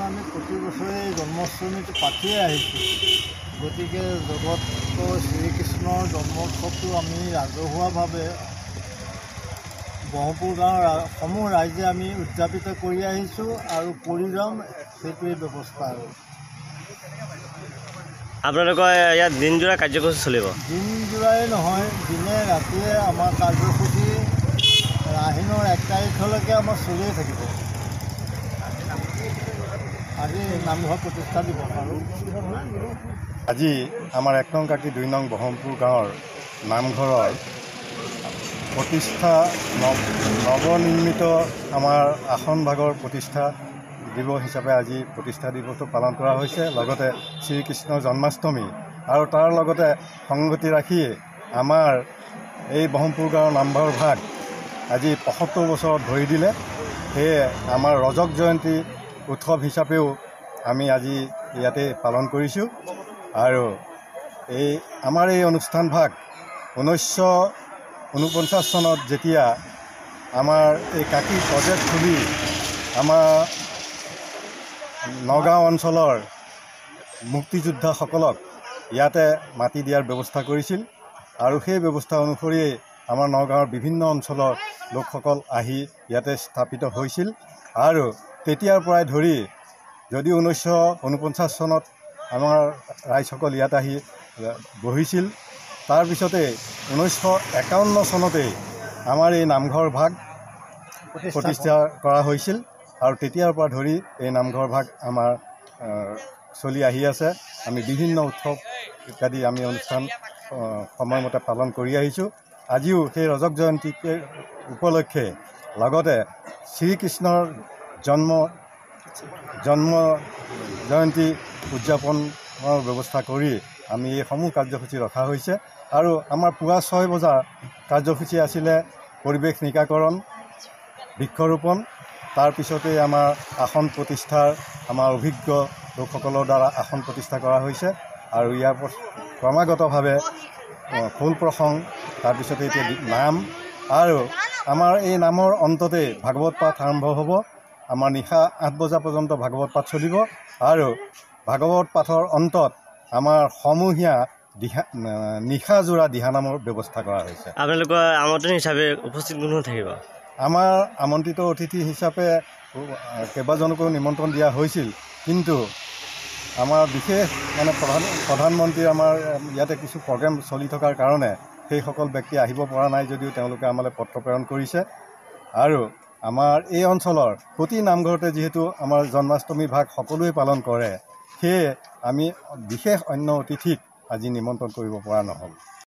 আমি প্ৰতি বছৰে জন্মাষ্টমীটো পাতিয়ে আহিছোঁ। গতিকে জগতৰ শ্ৰীকৃষ্ণৰ জন্মোৎসৱটো আমি ৰাজহুৱাভাৱে ব্ৰহ্মপুৰ গাঁৱৰ সমূহ ৰাইজে আমি উদযাপিত কৰি আহিছোঁ আৰু কৰি যাম, সেইটোৱেই ব্যৱস্থা। আৰু আপোনালোকৰ ইয়াত দিনজোৰা কাৰ্যসূচী চলিব? দিনজোৰাই নহয়, দিনে ৰাতিয়ে আমাৰ কাৰ্যসূচী আহিনৰ 1 তাৰিখলৈকে আমাৰ চলিয়ে থাকিব। আজি নামঘৰ প্ৰতিষ্ঠা দিৱস। আৰু আজি আমাৰ 1 নং কাটি 2 নং ব্ৰহ্মপুৰ গাঁৱৰ নামঘৰৰ প্ৰতিষ্ঠা নৱনিৰ্মিত আমাৰ আসন ভাগৰ প্ৰতিষ্ঠা দিৱস হিচাপে আজি প্ৰতিষ্ঠা দিৱসটো পালন কৰা হৈছে। লগতে শ্ৰীকৃষ্ণৰ জন্মাষ্টমী আৰু তাৰ লগতে সংগতি ৰাখি আমাৰ এই ব্ৰহ্মপুৰ গাঁৱৰ নামঘৰ ভাগ আজি 75 বছৰত ভৰি দিলে। সেয়ে আমাৰ ৰজক জয়ন্তী উৎসৱ হিচাপেও আমি আজি ইয়াতে পালন কৰিছোঁ। আৰু আমাৰ এই অনুষ্ঠান ভাগ 1949 চনত যেতিয়া আমাৰ এই কাকি প্ৰজেক্ট খুলি আমাৰ নগাঁও অঞ্চলৰ মুক্তিযোদ্ধাসকলক ইয়াতে মাটি দিয়াৰ ব্যৱস্থা কৰিছিল। আৰু সেই ব্যৱস্থা অনুসৰিয়ে আমাৰ নগাঁৱৰ বিভিন্ন অঞ্চলৰ লোকসকল আহি ইয়াতে স্থাপিত হৈছিল। আৰু তেতিয়াৰ পৰাই ধৰি যদিও 1949 চনত আমাৰ ৰাইজসকল ইয়াত আহি বহিছিল, তাৰপিছতে 1951 চনতেই আমাৰ এই নামঘৰ ভাগ প্ৰতিষ্ঠা কৰা হৈছিল। আৰু তেতিয়াৰ পৰা ধৰি এই নামঘৰ ভাগ আমাৰ চলি আহি আছে। আমি বিভিন্ন উৎসৱ ইত্যাদি আমি অনুষ্ঠান সময়মতে পালন কৰি আহিছোঁ। আজিও সেই ৰজক জয়ন্তী উপলক্ষে লগতে শ্ৰীকৃষ্ণৰ জন্ম জয়ন্তী উদযাপনৰ ব্যৱস্থা কৰি আমি এই সমূহ কাৰ্যসূচী ৰখা হৈছে। আৰু আমাৰ পুৱা 6 বজাৰ কাৰ্যসূচী আছিলে পৰিৱেশ নিকাকৰণ, বৃক্ষৰোপণ। তাৰপিছতে আমাৰ আসন প্ৰতিষ্ঠাৰ আমাৰ অভিজ্ঞ লোকসকলৰ দ্বাৰা আসন প্ৰতিষ্ঠা কৰা হৈছে। আৰু ইয়াৰ ক্ৰমাগতভাৱে খোল প্ৰসংগ, তাৰপিছতে এতিয়া নাম, আৰু আমাৰ এই নামৰ অন্ততে ভাগৱত পাঠ আৰম্ভ হ'ব। আমাৰ নিশা 8 বজা পৰ্যন্ত ভাগৱত পাঠ চলিব। আৰু ভাগৱত পাঠৰ অন্তত আমাৰ সমূহীয়া নিশাজোৰা দিহানামৰ ব্যৱস্থা কৰা হৈছে। আপোনালোকৰ আমন্ত্ৰণ হিচাপে উপস্থিত কোন থাকিব? আমাৰ আমন্ত্ৰিত অতিথি হিচাপে কেইবাজনকো নিমন্ত্ৰণ দিয়া হৈছিল, কিন্তু আমাৰ বিশেষ প্ৰধানমন্ত্ৰী আমাৰ ইয়াতে কিছু প্ৰগ্ৰেম চলি থকাৰ কাৰণে সেইসকল ব্যক্তি আহিব পৰা নাই যদিও তেওঁলোকে আমালৈ পত্ৰ প্ৰেৰণ কৰিছে। আৰু আমাৰ এই অঞ্চলৰ প্ৰতি নামঘৰতে যিহেতু আমাৰ জন্মাষ্টমী ভাগ সকলোৱে পালন কৰে, সেয়ে আমি বিশেষ অন্য অতিথিক আজি নিমন্ত্ৰণ কৰিব পৰা নহ'ল।